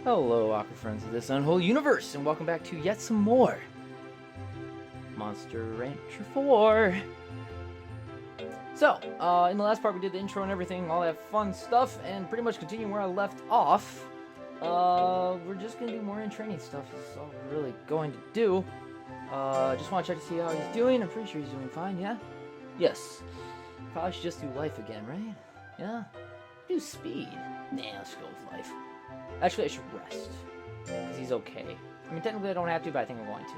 Hello, awkward friends of this unholy universe, and welcome back to yet some more Monster Rancher 4. So, in the last part we did the intro and everything, all that fun stuff, and pretty much continuing where I left off. We're just gonna do more in training stuff, that's all we're really going to do. Just want to check to see how he's doing. I'm pretty sure he's doing fine, yeah? Yes. Probably should just do life again, right? Yeah? Do speed. Nah, let's go with life. Actually, I should rest, because he's okay. I mean, technically I don't have to, but I think I'm going to.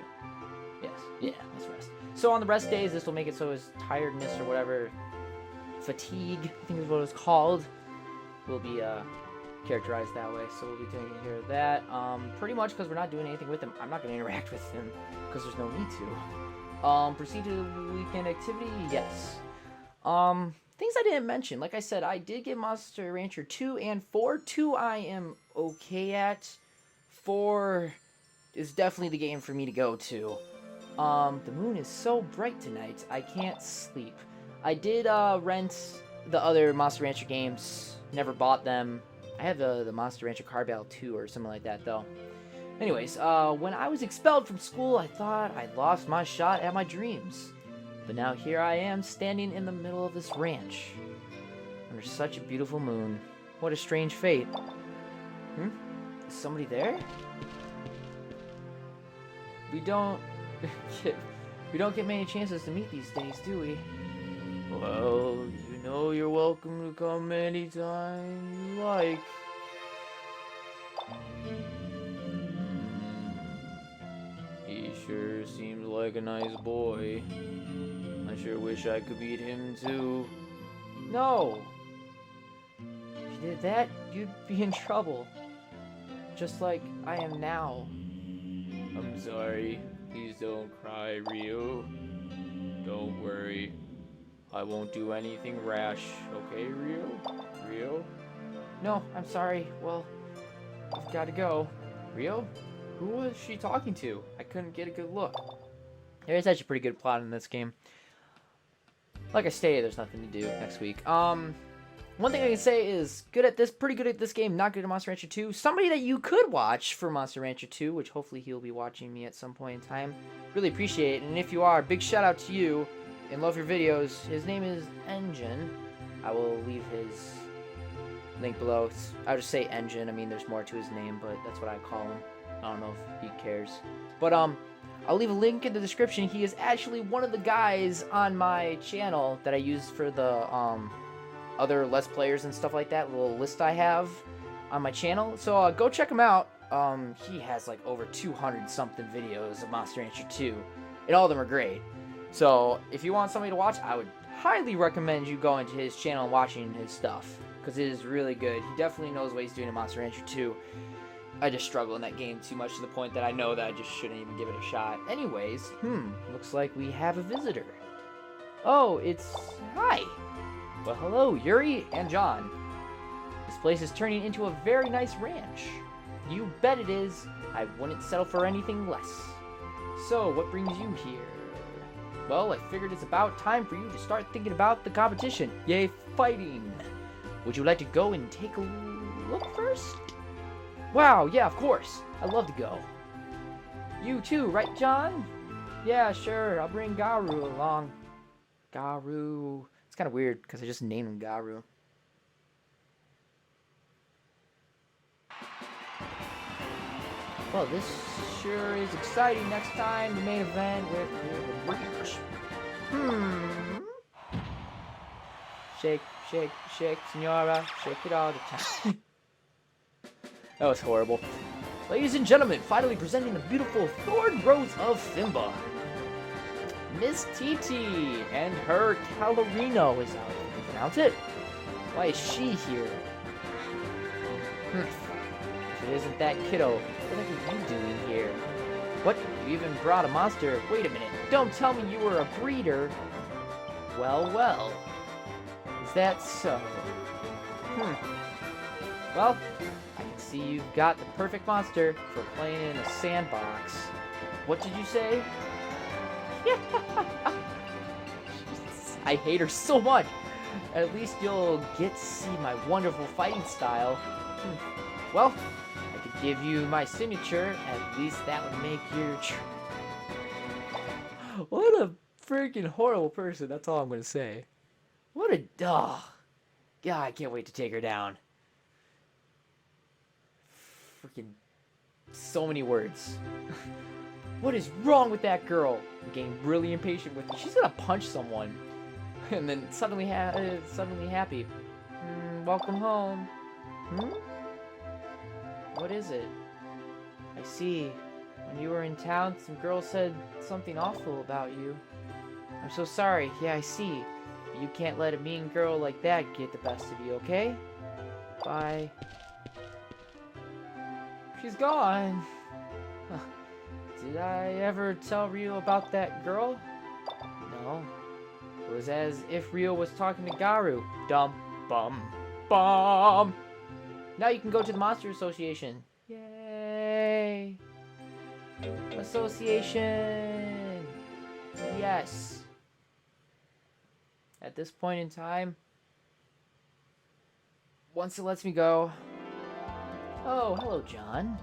Yes, yeah, let's rest. So on the rest days, this will make it so his tiredness or whatever, fatigue, I think is what it's called, will be characterized that way. So we'll be taking care of that. Pretty much because we're not doing anything with him. I'm not going to interact with him, because there's no need to. Proceed to the weekend activity, yes. Things I didn't mention. Like I said, I did get Monster Rancher 2 and 4. 2 I am okay at. 4 is definitely the game for me to go to. The moon is so bright tonight, I can't sleep. I did rent the other Monster Rancher games. Never bought them. I have the Monster Rancher Card Battle 2 or something like that, though. Anyways, when I was expelled from school, I thought I'd lost my shot at my dreams. But now here I am, standing in the middle of this ranch, under such a beautiful moon. What a strange fate. Is somebody there? We don't get many chances to meet these days, do we? Well, you know you're welcome to come anytime you like. He sure seems like a nice boy. I sure wish I could meet him too. No! If you did that, you'd be in trouble. Just like I am now. I'm sorry. Please don't cry, Rio. Don't worry. I won't do anything rash, okay, Rio? Rio? No, I'm sorry. Well, I've got to go. Rio? Who was she talking to? I couldn't get a good look. There is actually a pretty good plot in this game. Like I stated, there's nothing to do next week. One thing I can say is pretty good at this game, not good at Monster Rancher 2. Somebody that you could watch for Monster Rancher 2, which hopefully he'll be watching me at some point in time. Really appreciate it, and if you are, big shout out to you, and love your videos. His name is Engine. I will leave his link below. I'll just say Engine. I mean, there's more to his name, but that's what I call him. I don't know if he cares. But, I'll leave a link in the description. He is actually one of the guys on my channel that I use for the other Let's Players and stuff like that, little list I have on my channel. So go check him out. He has like over 200 something videos of Monster Rancher 2, and all of them are great. So if you want somebody to watch, I would highly recommend you going to his channel and watching his stuff, because it is really good. He definitely knows what he's doing in Monster Rancher 2. I just struggle in that game too much to the point that I know that I just shouldn't even give it a shot. Anyways, looks like we have a visitor. Oh, hi. Well, hello, Yuri and John. This place is turning into a very nice ranch. You bet it is. I wouldn't settle for anything less. So, what brings you here? Well, I figured it's about time for you to start thinking about the competition. Yay, fighting. Would you like to go and take a look first? Wow, yeah, of course. I'd love to go. You too, right, John? Yeah, sure. I'll bring Garu along. Garu. It's kind of weird because I just named him Garu. Well, this sure is exciting. Next time, the main event with the Rangers. Shake, shake, shake, senora. Shake it all the time. That was horrible. Ladies and gentlemen, finally presenting the beautiful Thorn Rose of Fimba. Miss Titi and her Calorino is how you pronounce it. Why is she here? If it isn't that kiddo, what are you doing here? What? You even brought a monster? Wait a minute. Don't tell me you were a breeder. Well, well. Is that so? Well, I can see you've got the perfect monster for playing in a sandbox. What did you say? I hate her so much. At least you'll get to see my wonderful fighting style. Well, I can give you my signature. At least that would make your... What a freaking horrible person. That's all I'm going to say. What a... Oh, God, I can't wait to take her down. Freaking... So many words. What is wrong with that girl? I'm getting really impatient with her. She's going to punch someone. And then suddenly happy. Welcome home. What is it? I see. When you were in town, some girl said something awful about you. I'm so sorry. Yeah, I see. But you can't let a mean girl like that get the best of you, okay? Bye. She's gone. Did I ever tell Ryo about that girl? No. It was as if Ryo was talking to Garu. Dum bum bum. Now you can go to the Monster Association. Yay! Association! Yes. At this point in time, once it lets me go... Oh, hello, John.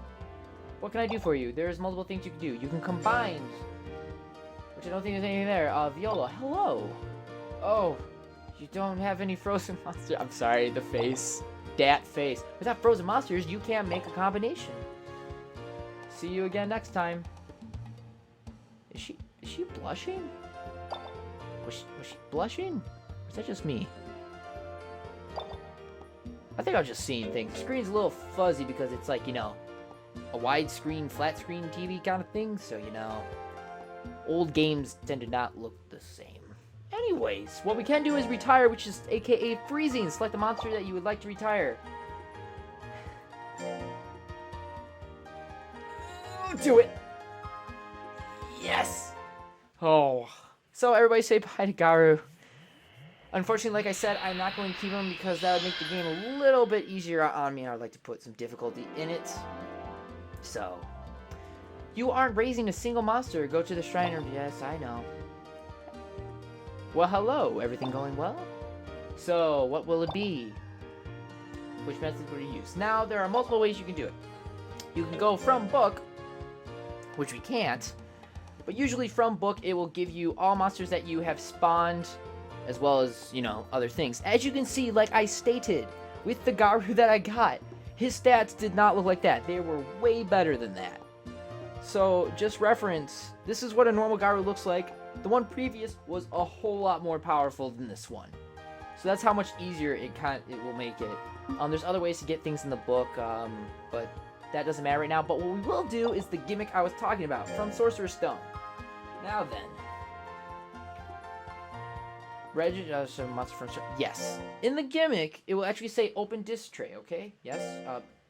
What can I do for you? There's multiple things you can do. You can combine, which I don't think there's anything there. Viola, hello. Oh, you don't have any frozen monsters. I'm sorry, the face. Dat face. Without frozen monsters, you can't make a combination. See you again next time. Is she blushing? Was she blushing? Or is that just me? I think I was just seeing things. The screen's a little fuzzy because it's like, you know, a widescreen, flat screen TV kind of thing. So, you know, old games tend to not look the same. Anyways, what we can do is retire, which is aka freezing. Select the monster that you would like to retire. Do it! Yes! Oh. So everybody say bye to Garu. Unfortunately, like I said, I'm not going to keep him because that would make the game a little bit easier on me. I'd like to put some difficulty in it. So, you aren't raising a single monster. Go to the shrine room. Yes, I know. Well, hello. Everything going well? So, what will it be? Which method will you use? Now, there are multiple ways you can do it. You can go from book, which we can't. But usually from book, it will give you all monsters that you have spawned, as well as, you know, other things. As you can see, like I stated, with the Garu that I got, his stats did not look like that. They were way better than that. So, just reference, this is what a normal Garu looks like. The one previous was a whole lot more powerful than this one. So that's how much easier it will make it. There's other ways to get things in the book, but that doesn't matter right now. But what we will do is the gimmick I was talking about from Sorcerer's Stone. Now then. Register monster from... Yes. In the gimmick, it will actually say open disc tray, okay? Yes?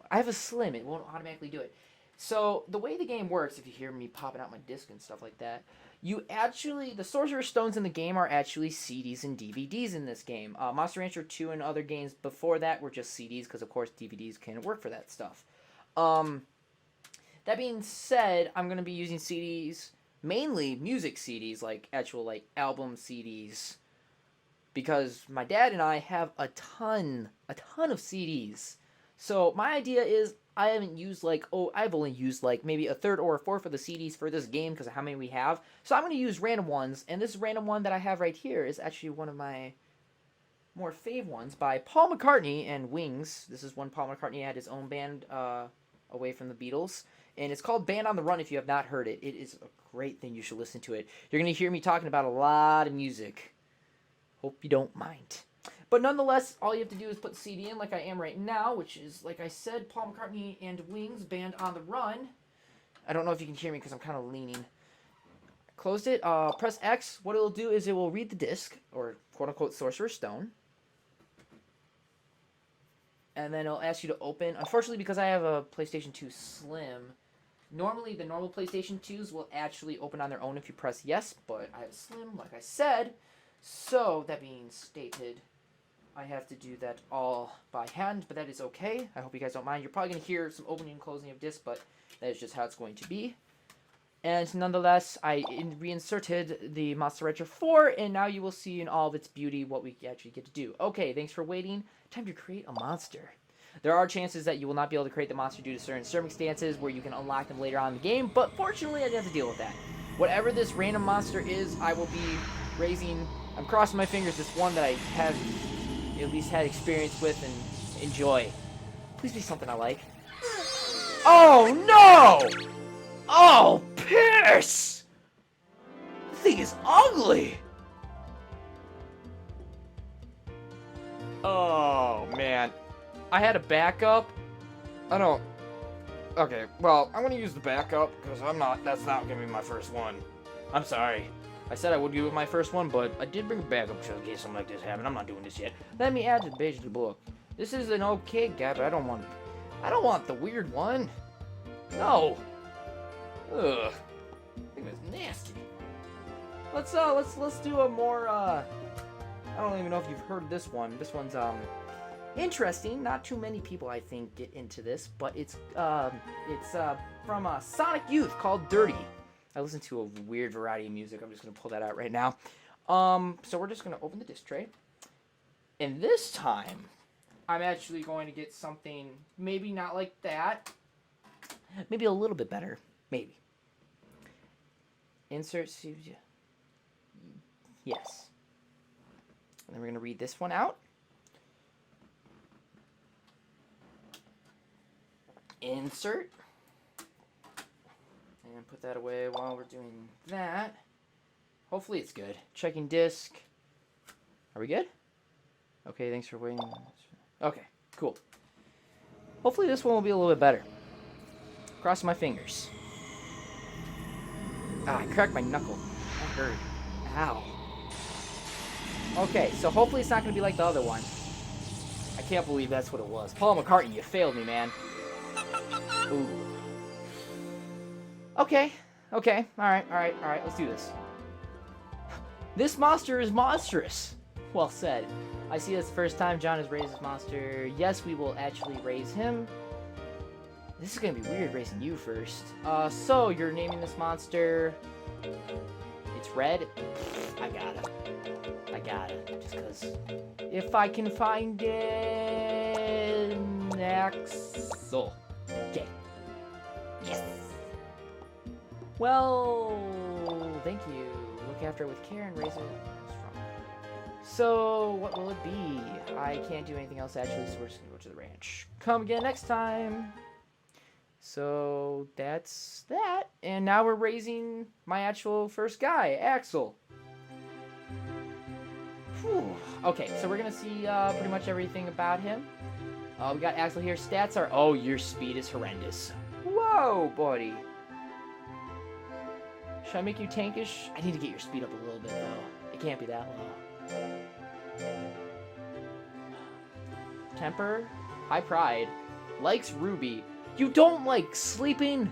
I have a slim. It won't automatically do it. So, the way the game works, if you hear me popping out my disc and stuff like that, the Sorcerer's Stones in the game are actually CDs and DVDs in this game. Monster Rancher 2 and other games before that were just CDs, because of course DVDs can't work for that stuff. That being said, I'm going to be using CDs, mainly music CDs, like actual like album CDs, because my dad and I have a ton of CDs. So my idea is I've only used like maybe a third or a fourth of the CDs for this game because of how many we have. So I'm going to use random ones, and this random one that I have right here is actually one of my more fave ones by Paul McCartney and Wings. This is one Paul McCartney had his own band away from the Beatles, and it's called Band on the Run if you have not heard it. It is a great thing. You should listen to it. You're going to hear me talking about a lot of music. Hope you don't mind. But nonetheless, all you have to do is put the CD in like I am right now, which is, like I said, Paul McCartney and Wings, Band on the Run. I don't know if you can hear me because I'm kind of leaning. Closed it. Press X. What it'll do is it will read the disc, or quote-unquote Sorcerer's Stone. And then it'll ask you to open. Unfortunately, because I have a PlayStation 2 Slim, normally the normal PlayStation 2s will actually open on their own if you press yes, but I have a Slim, like I said. So, that being stated, I have to do that all by hand, but that is okay. I hope you guys don't mind. You're probably going to hear some opening and closing of disc, but that is just how it's going to be. And nonetheless, I reinserted the Monster Rancher 4, and now you will see in all of its beauty what we actually get to do. Okay, thanks for waiting. Time to create a monster. There are chances that you will not be able to create the monster due to certain circumstances where you can unlock them later on in the game, but fortunately I didn't have to deal with that. Whatever this random monster is, I will be raising, I'm crossing my fingers, this one that I have at least had experience with and enjoy. Please be something I like. Oh no! Oh, piss! This thing is ugly! Oh, man. I had a backup. Okay, well, I'm gonna use the backup, because that's not gonna be my first one. I'm sorry. I said I would do with my first one, but I did bring a backup just in case something like this happened. I'm not doing this yet. Let me add to the page of the book. This is an okay guy, but I don't want the weird one. No. Ugh. I think that's nasty. Let's do a more, I don't even know if you've heard of this one. This one's, interesting. Not too many people, I think, get into this, but it's from Sonic Youth called Dirty. I listen to a weird variety of music. I'm just going to pull that out right now. So we're just going to open the disc tray. And this time, I'm actually going to get something maybe not like that. Maybe a little bit better. Maybe. Insert CV. Yes. And then we're going to read this one out. Insert. And put that away while we're doing that. Hopefully it's good. Checking disc. Are we good? Okay, thanks for waiting. Okay, cool. Hopefully this one will be a little bit better. Crossing my fingers. Ah, I cracked my knuckle. That hurt. Ow. Okay, so hopefully it's not going to be like the other one. I can't believe that's what it was. Paul McCartney, you failed me, man. Ooh. Okay. Alright, let's do this. This monster is monstrous. Well said. I see that's the first time John has raised this monster. Yes, we will actually raise him. This is gonna be weird raising you first. So you're naming this monster. It's red. I gotta. Just cause. If I can find it. Axel. Okay. Yes. Well, thank you. Look after it with care and raise it strong. So, what will it be? I can't do anything else actually, so we're just gonna go to the ranch. Come again next time. So, that's that. And now we're raising my actual first guy, Axel. Whew. Okay, so we're gonna see pretty much everything about him. We got Axel here. Stats are... Oh, your speed is horrendous. Whoa, buddy. Should I make you tankish? I need to get your speed up a little bit, though. It can't be that low. Temper. High pride. Likes Ruby. You don't like sleeping?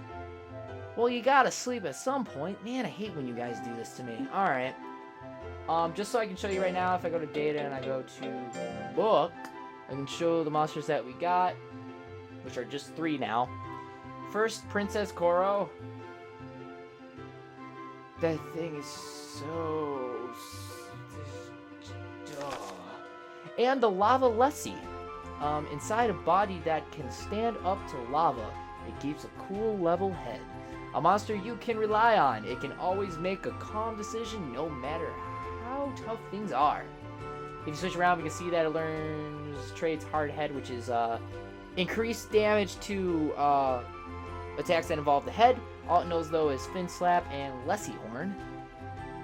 Well, you gotta sleep at some point. Man, I hate when you guys do this to me. Alright. Just so I can show you right now, if I go to data and I go to book, I can show the monsters that we got, which are just 3 now. First, Princess Koro. That thing is so... And the Lava Lessie. Inside a body that can stand up to lava, it keeps a cool, level head. A monster you can rely on. It can always make a calm decision no matter how tough things are. If you switch around, we can see that it learns traits Hard Head, which is increased damage to attacks that involve the head. All it knows, though, is Fin Slap and Lessie Horn.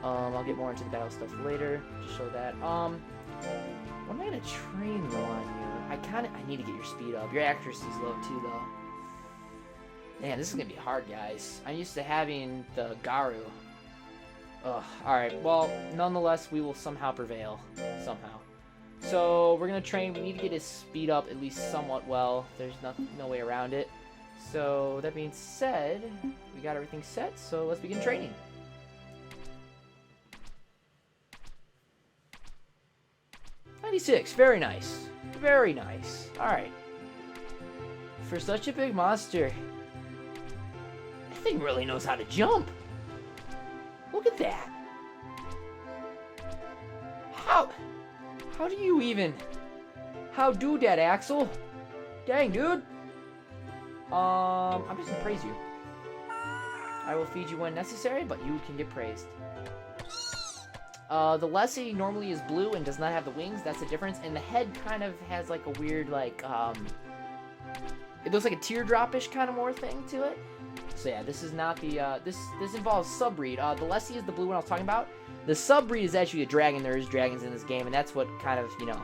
I'll get more into the battle stuff later to show that. What am I going to train though on you? I need to get your speed up. Your accuracy's low, too, though. Man, this is going to be hard, guys. I'm used to having the Garu. Ugh, alright, well, nonetheless, we will somehow prevail. Somehow. So, we're going to train. We need to get his speed up at least somewhat well. There's no way around it. So, that being said, we got everything set, so let's begin training. '96, very nice. Very nice. Alright. For such a big monster, that thing really knows how to jump. Look at that. How do you even... How do that, Axel? Dang, dude. I'm just gonna praise you. I will feed you when necessary, but you can get praised. The Lessie normally is blue and does not have the wings. That's the difference. And the head kind of has like a weird, like, it looks like a teardrop-ish kind of more thing to it. So yeah, this is not the, this involves subbreed. The Lessie is the blue one I was talking about. The subbreed is actually a dragon. There is dragons in this game, and that's what kind of, you know,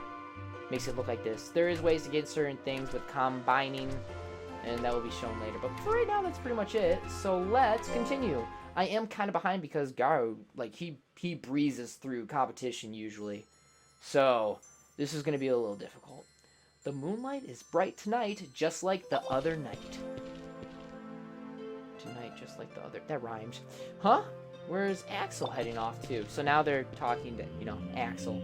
makes it look like this. There is ways to get certain things with combining, and that will be shown later. But for right now, that's pretty much it. So let's continue. I am kind of behind because Garu, like, he breezes through competition usually. So this is going to be a little difficult. The moonlight is bright tonight, just like the other night. Tonight, just like the other... That rhymes. Huh? Where's Axel heading off to? So now they're talking to, you know, Axel.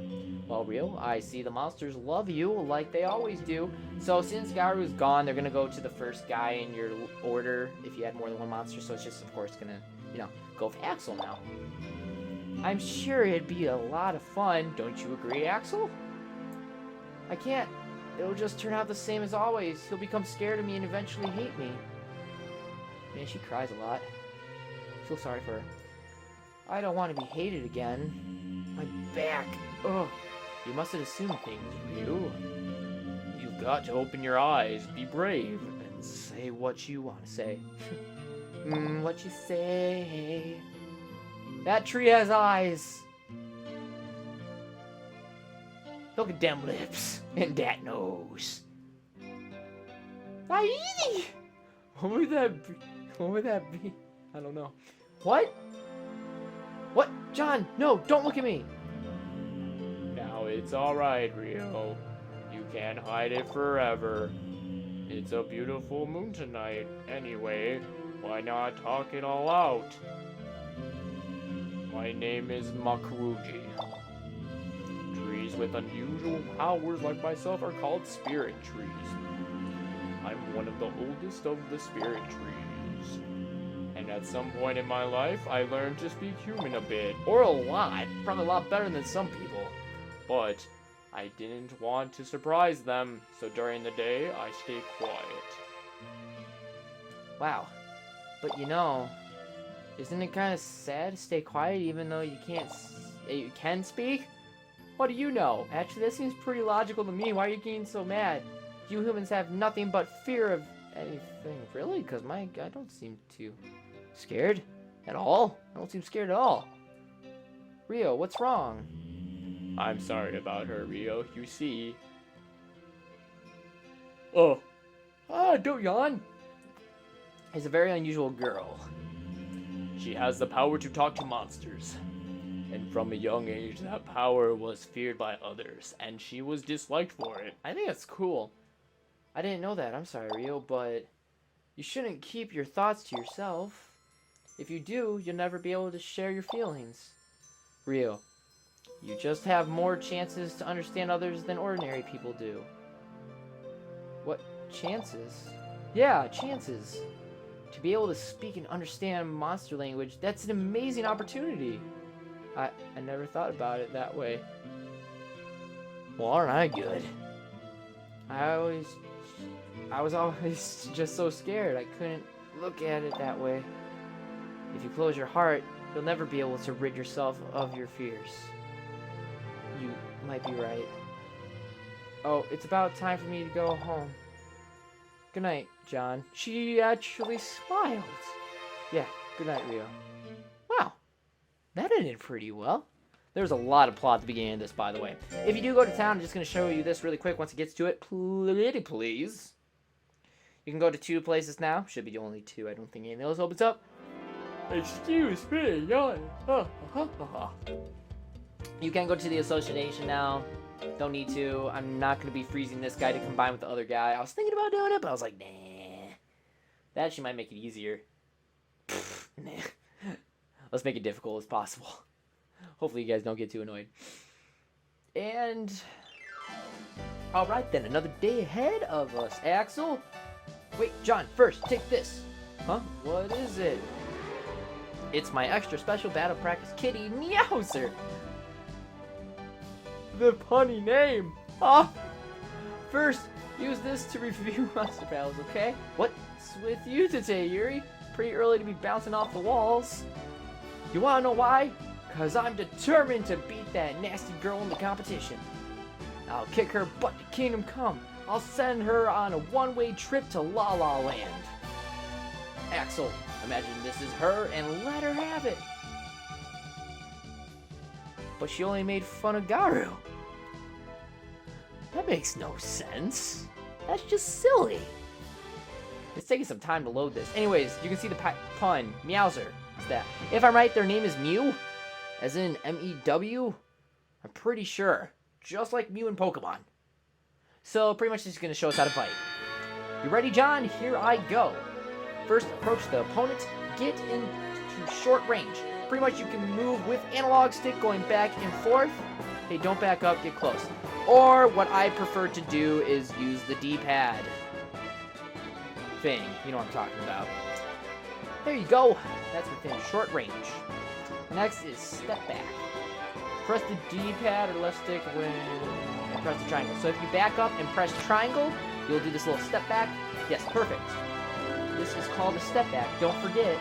Well, Rio, I see the monsters love you like they always do. So since Garu's gone, they're going to go to the first guy in your order if you had more than one monster. So it's just, of course, going to, you know, go with Axel now. I'm sure it'd be a lot of fun. Don't you agree, Axel? I can't. It'll just turn out the same as always. He'll become scared of me and eventually hate me. Man, she cries a lot. I feel sorry for her. I don't want to be hated again. My back. Ugh. You must have assumed things, Ryu. You've got to open your eyes, be brave, and say what you want to say. What you say? That tree has eyes. Look at them lips and that nose. Aye! What would that be? What would that be? I don't know. What? What? John, no, don't look at me. Now it's alright, Rio. You can't hide it forever. It's a beautiful moon tonight. Anyway, why not talk it all out? My name is Makuruji. Trees with unusual powers like myself are called spirit trees. I'm one of the oldest of the spirit trees. And at some point in my life, I learned to speak human a bit. Or a lot. Probably a lot better than some people. But I didn't want to surprise them, so during the day, I stay quiet. Wow. But you know, isn't it kind of sad to stay quiet even though you can speak? What do you know? Actually, that seems pretty logical to me. Why are you getting so mad? You humans have nothing but fear of anything. Really? Because I don't seem too scared at all. I don't seem scared at all. Rio, what's wrong? I'm sorry about her, Rio. You see... don't yawn. Is a very unusual girl. She has the power to talk to monsters. And from a young age, that power was feared by others, and she was disliked for it. I think that's cool. I didn't know that. I'm sorry, Rio, but you shouldn't keep your thoughts to yourself. If you do, you'll never be able to share your feelings. Rio, you just have more chances to understand others than ordinary people do. What chances? Yeah, chances. To be able to speak and understand monster language, that's an amazing opportunity. I never thought about it that way. Well, aren't I good? I was always just so scared. I couldn't look at it that way. If you close your heart, you'll never be able to rid yourself of your fears. You might be right. Oh, it's about time for me to go home. Good night, John. She actually smiled. Yeah, good night, Rio. Wow, that ended pretty well. There's a lot of plot at the beginning of this, by the way. If you do go to town, I'm just going to show you this really quick once it gets to it. Pretty please. You can go to 2 places now. Should be the only 2. I don't think anything else opens up. Excuse me, You can go to the association now. Don't need to. I'm not going to be freezing this guy to combine with the other guy. I was thinking about doing it, but I was like, nah. That actually might make it easier. Nah. Let's make it difficult as possible. Hopefully you guys don't get too annoyed. And... alright then, another day ahead of us, Axel. Wait, John, first, take this. Huh? What is it? It's my extra special battle practice kitty, Meowser. The punny name. Ah! First, Use this to review monster battles, okay? What's with you today, Yuri? Pretty early to be bouncing off the walls. You wanna know why? Cause I'm determined to beat that nasty girl in the competition. I'll kick her butt to Kingdom Come. I'll send her on a one-way trip to La La Land. Axel, imagine this is her and let her have it. But she only made fun of Garu. That makes no sense. That's just silly. It's taking some time to load this. Anyways, you can see the pun. Meowser. What's that? If I'm right, their name is Mew? As in M-E-W? I'm pretty sure. Just like Mew in Pokemon. So, pretty much this is going to show us how to fight. You ready, John? Here I go. First, approach the opponent. Get into short range. Pretty much you can move with analog stick going back and forth. Hey, don't back up. Get close. Or, what I prefer to do is use the D-pad thing. You know what I'm talking about. There you go. That's within short range. Next is step back. Press the D-pad or left stick and press the triangle. So if you back up and press triangle, you'll do this little step back. Yes, perfect. This is called a step back. Don't forget.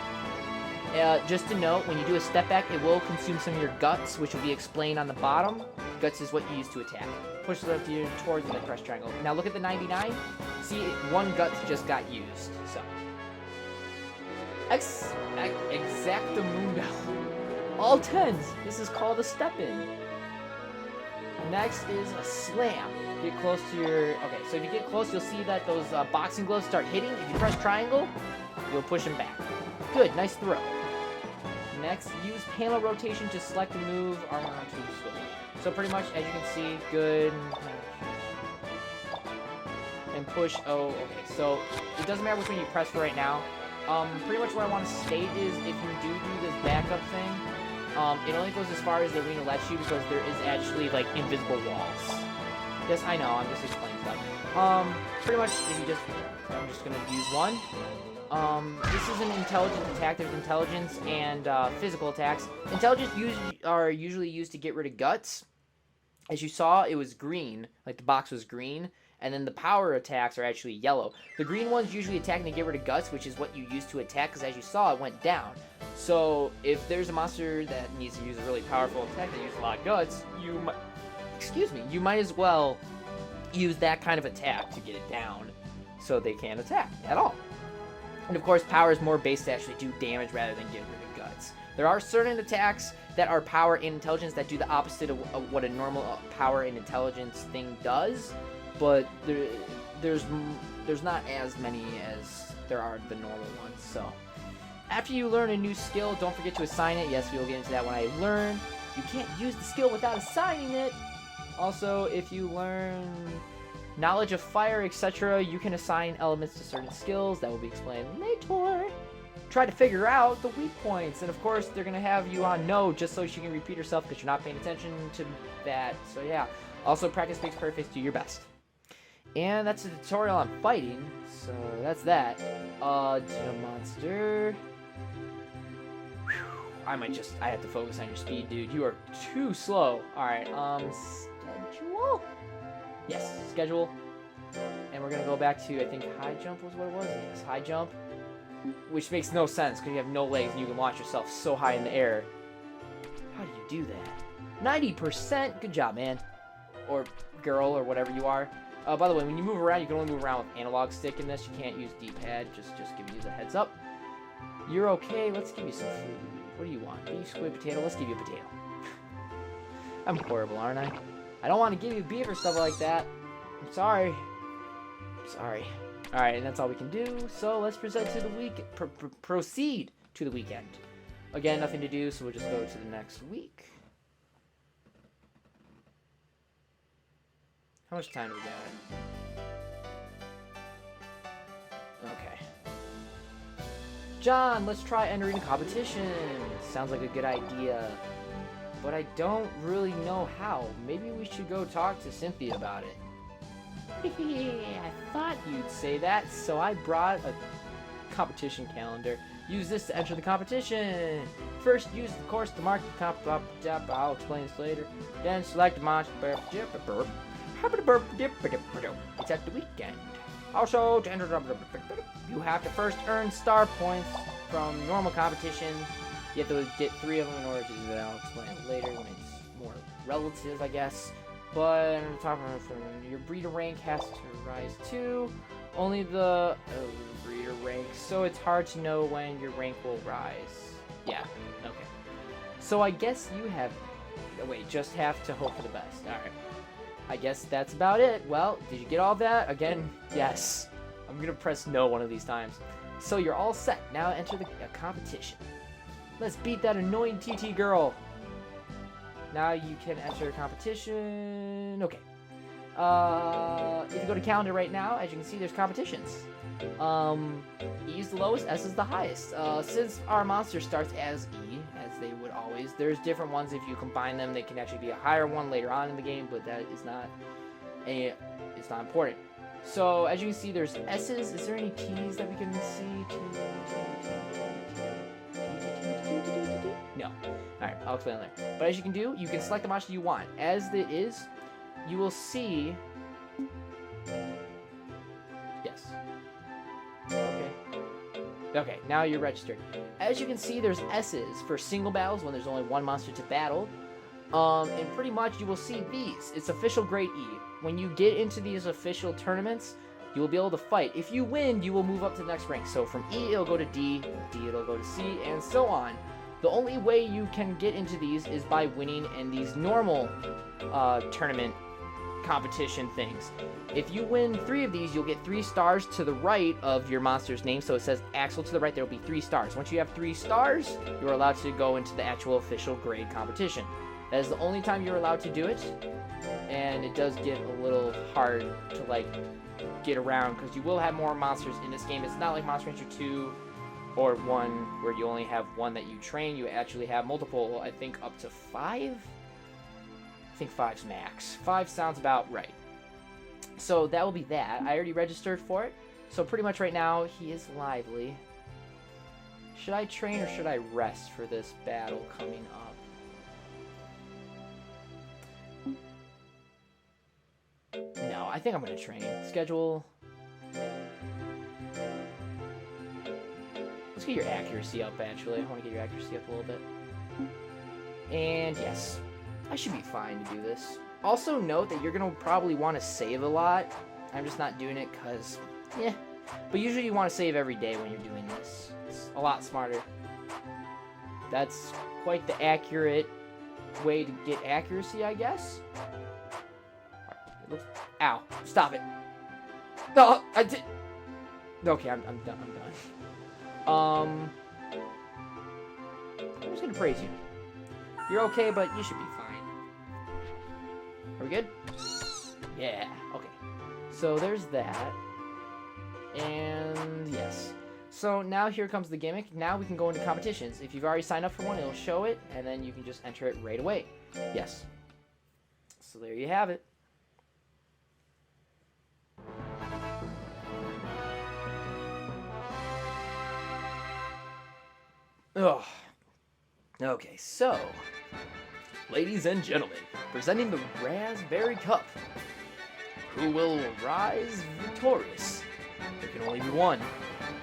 Just to note, when you do a step back, it will consume some of your guts, which will be explained on the bottom. Guts is what you use to attack. Push left ear towards and then press triangle. Now look at the 99. See, one gut just got used. So. Exactamundo. All 10s. This is called a step-in. Next is a slam. Get close to your... Okay, so if you get close, you'll see that those boxing gloves start hitting. If you press triangle, you'll push them back. Good, nice throw. Next, use panel rotation to select a move armor onto the swivel. So pretty much, as you can see, good. And push. Oh, okay. So it doesn't matter which one you press for right now. Pretty much what I want to state is if you do this backup thing, it only goes as far as the arena lets you because there is actually like invisible walls. Yes, I know. I'm just explaining stuff. Pretty much, if you just, I'm just gonna use one. This is an intelligence attack. There's intelligence and physical attacks. Intelligence are usually used to get rid of guts. As you saw, it was green, like the box was green, and then the power attacks are actually yellow. The green ones usually attack to get rid of guts, which is what you use to attack, because as you saw, it went down. So if there's a monster that needs to use a really powerful attack that uses a lot of guts, you might as well use that kind of attack to get it down, so they can't attack at all. And of course, power is more based to actually do damage rather than get rid of guts. There are certain attacks that are power and intelligence that do the opposite of what a normal power and intelligence thing does, but there's not as many as there are the normal ones. So after you learn a new skill, don't forget to assign it. Yes, we'll get into that when I learn. You can't use the skill without assigning it. Also, if you learn knowledge of fire, etc., you can assign elements to certain skills. That will be explained later. Try to figure out the weak points, and of course they're going to have you on no just so you can repeat yourself because you're not paying attention to that. So yeah, also practice makes perfect, do your best. And that's a tutorial on fighting, so that's that. To monster. Whew. I have to focus on your speed, dude. You are too slow. Alright, schedule? Yes, schedule. And we're gonna go back to, I think, high jump was what it was? Yes, high jump. Which makes no sense, because you have no legs and you can launch yourself so high in the air. How do you do that? 90%? Good job, man. Or girl, or whatever you are. By the way, when you move around, you can only move around with analog stick in this. You can't use D-pad, just giving you the heads up. You're okay, let's give you some food. What do you want? Beef, squid, potato? Let's give you a potato. I'm horrible, aren't I? I don't want to give you beef or stuff like that. I'm sorry. I'm sorry. Alright, and that's all we can do. So let's proceed to the weekend. Again, nothing to do, so we'll just go to the next week. How much time do we got? Okay. John, let's try entering a competition. Sounds like a good idea. But I don't really know how. Maybe we should go talk to Cynthia about it. I thought you'd say that, so I brought a competition calendar. Use this to enter the competition. First, use the course to mark the I'll explain this later. Then select a monster. It's at the weekend. Also, to enter, you have to first earn star points from normal competition. You have to get 3 of them in order to do that. I'll explain it later when it's more relative, I guess. But I'm talking from your breeder rank has to rise too. Only the breeder rank, so it's hard to know when your rank will rise. Yeah, okay. So I guess you have... Oh, wait, just have to hope for the best. Alright. I guess that's about it. Well, did you get all that? Again, yes. I'm gonna press no one of these times. So you're all set. Now enter the competition. Let's beat that annoying TT girl. Now you can enter a competition. Okay. If you go to calendar right now, as you can see, there's competitions. E is the lowest, S is the highest. Since our monster starts as E, as they would always, there's different ones. If you combine them, they can actually be a higher one later on in the game, but that is not it's not important. So as you can see, there's S's. Is there any T's that we can see? No. Alright, I'll explain later. But as you can do, you can select the monster you want. As it is, you will see... Yes. Okay. Okay, now you're registered. As you can see, there's S's for single battles when there's only one monster to battle. And pretty much you will see these. It's official grade E. When you get into these official tournaments, you will be able to fight. If you win, you will move up to the next rank. So from E, it'll go to D, D, it'll go to C, and so on. The only way you can get into these is by winning in these normal tournament competition things. If you win 3 of these, you'll get 3 stars to the right of your monster's name. So it says Axel to the right, there will be 3 stars. Once you have 3 stars, you're allowed to go into the actual official grade competition. That is the only time you're allowed to do it. And it does get a little hard to, like, get around, because you will have more monsters in this game. It's not like Monster Rancher 2 or 1 where you only have 1 that you train. You actually have multiple, I think up to 5? I think 5's max. 5 sounds about right. So that will be that. I already registered for it. So pretty much right now, he is lively. Should I train or should I rest for this battle coming up? No, I think I'm going to train. Schedule. Let's get your accuracy up, actually. I want to get your accuracy up a little bit. And yes, I should be fine to do this. Also note that you're going to probably want to save a lot. I'm just not doing it because, yeah. But usually you want to save every day when you're doing this. It's a lot smarter. That's quite the accurate way to get accuracy, I guess. Ow, stop it. No, I did. Okay, I'm done. I'm just gonna praise you. You're okay, but you should be fine. Are we good? Yeah, okay. So there's that. And yes. So now here comes the gimmick. Now we can go into competitions. If you've already signed up for one, it'll show it, and then you can just enter it right away. Yes. So there you have it. Ugh. Okay, so, ladies and gentlemen, presenting the Raspberry Cup. Who will rise victorious? There can only be one.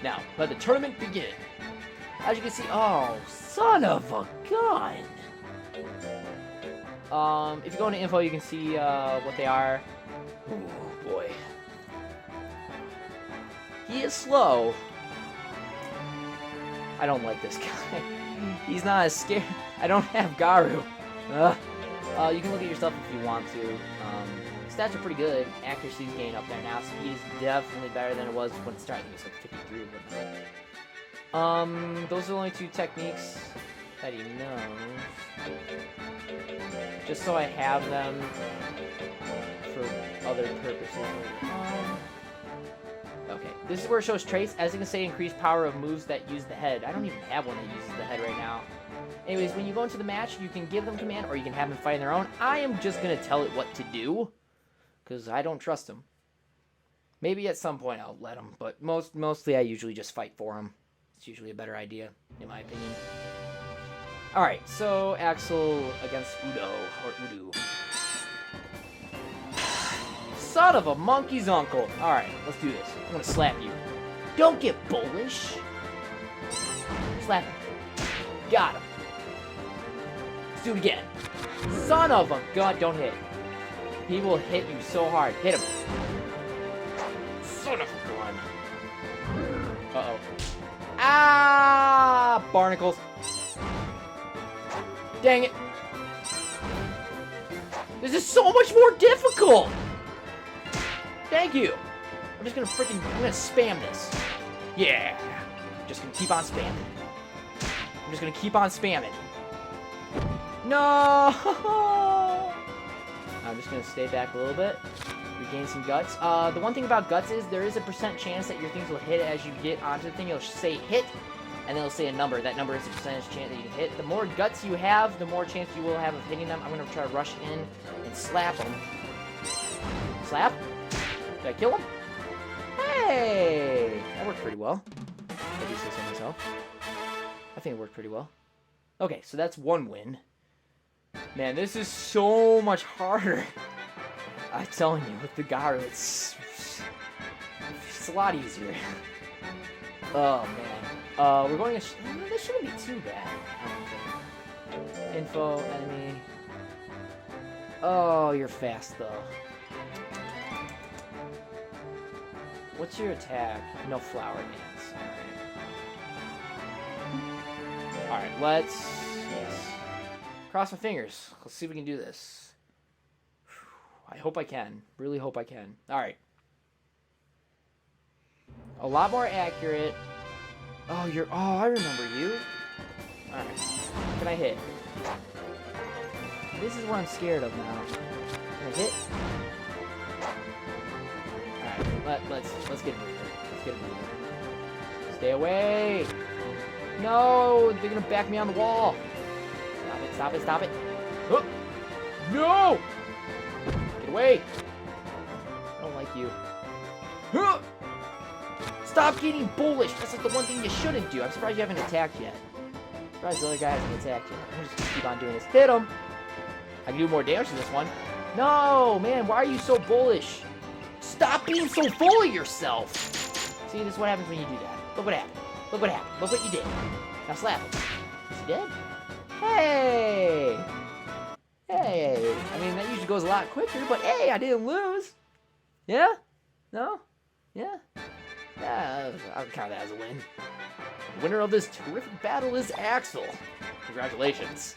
Now, let the tournament begin. As you can see, oh, son of a gun! If you go into info, you can see what they are. Oh boy. He is slow. I don't like this guy. He's not as scared. I don't have Garu. You can look at your stuff if you want to. Stats are pretty good. Accuracy's getting up there now. Speed is definitely better than it was when it started. I think it was like 53 or whatnot. Those are the only 2 techniques that he knows. Just so I have them for other purposes. Okay, this is where it shows traits. As you can say, increase power of moves that use the head. I don't even have one that uses the head right now. Anyways, when you go into the match, you can give them command or you can have them fight on their own. I am just going to tell it what to do, because I don't trust them. Maybe at some point I'll let them, but mostly I usually just fight for them. It's usually a better idea, in my opinion. Alright, so Axel against Udo, or Udo. son of a monkey's uncle. Alright, let's do this. I'm gonna slap you. Don't get bullish. Slap him. Got him. Let's do it again. Son of a gun. Don't hit. He will hit you so hard. Hit him. Son of a gun. Uh-oh. Ah! Barnacles. Dang it. This is so much more difficult. Thank you. I'm just gonna I'm gonna spam this. Yeah. Just gonna keep on spamming. I'm just gonna keep on spamming. No! I'm just gonna stay back a little bit. Regain some guts. The one thing about guts is there is a % chance that your things will hit as you get onto the thing. It'll say hit, and then it'll say a number. That number is a percentage chance that you can hit. The more guts you have, the more chance you will have of hitting them. I'm gonna try to rush in and slap them. Slap? Did I kill him? Hey! That worked pretty well. I do say so myself. I think it worked pretty well. Okay, so that's one win. Man, this is so much harder. I'm telling you, with the Garu, it's a lot easier. Oh, man. We're going to... This shouldn't be too bad, I don't think. Info, enemy... Oh, you're fast, though. What's your attack? No flower dance. Alright, let's... Yes. Cross my fingers. Let's see if we can do this. I hope I can. Really hope I can. Alright. A lot more accurate. Oh, you're... Oh, I remember you. Alright. Can I hit? This is what I'm scared of now. Can I hit? Alright, let's get moving. Let's get moving. Stay away! No! They're gonna back me on the wall! Stop it, stop it, stop it! Oh. No! Get away! I don't like you. Stop getting bullish! That's like the one thing you shouldn't do. I'm surprised you haven't attacked yet. I'm surprised the other guy hasn't attacked yet. I'm just gonna keep on doing this. Hit him! I can do more damage to this one. No! Man, why are you so bullish? Stop being so full of yourself! See, this is what happens when you do that. Look what happened. Look what happened. Look what you did. Now slap him. Is he dead? Hey! Hey! I mean, that usually goes a lot quicker, but hey, I didn't lose! Yeah? No? Yeah? Yeah, I'll count that as a win. The winner of this terrific battle is Axel. Congratulations.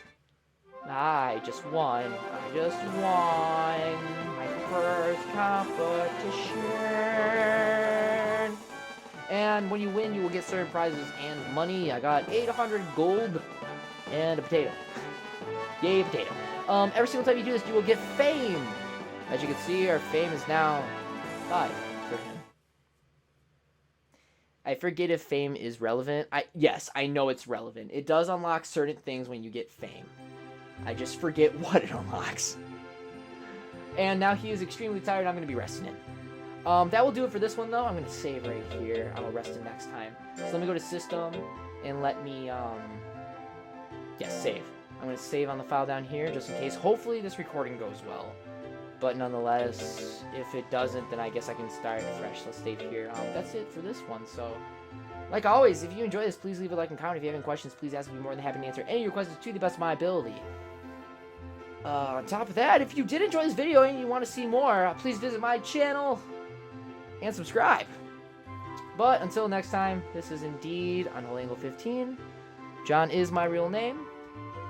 I just won. I just won my first competition. And when you win, you will get certain prizes and money. I got 800 gold and a potato. Yay, potato. Every single time you do this, you will get fame. As you can see, our fame is now 5 for him. I forget if fame is relevant. Yes, I know it's relevant. It does unlock certain things when you get fame. I just forget what it unlocks. And now he is extremely tired. I'm going to be resting him. That will do it for this one, though. I'm going to save right here. I'll rest him next time. So let me go to System and let me, yes, save. I'm going to save on the file down here just in case. Hopefully this recording goes well. But nonetheless, if it doesn't, then I guess I can start fresh. Let's save here. That's it for this one. So, like always, if you enjoy this, please leave a like and comment. If you have any questions, please ask me. I'll be more than happy to answer any of your questions to the best of my ability. On top of that, if you did enjoy this video and you want to see more, please visit my channel and subscribe. But until next time, this is indeed Unholy Angle 15. John is my real name.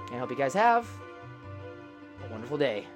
And I hope you guys have a wonderful day.